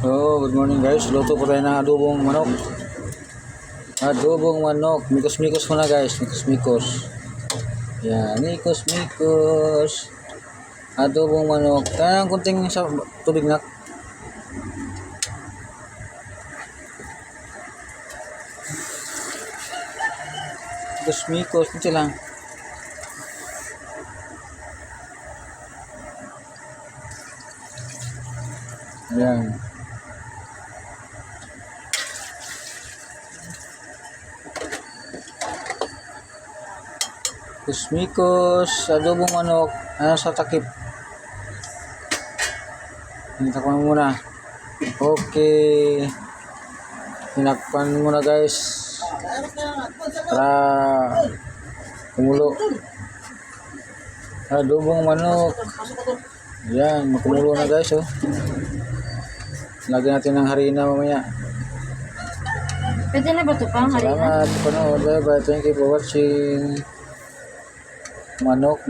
Oh, good morning guys. Luto po tayo ng adobong manok. Adobong manok. Mikos-mikos muna guys. Mikos-mikos. Yan, mikos-mikos. Adobong manok. Kaya kunting sa tubig na. Mikos-mikos. Kunti lang. Yan. Mikos, adobong manok, sa takip. Tinakpan muna. Okay. Tinakpan muna guys. Para kumulo. Adobong manok. Yan, makumulo na guys oh. Lagyan natin ng harina mamaya. Pwede na ba ito pang harina? Salamat. Panood. Bye bye. Thank you for watching. Manok.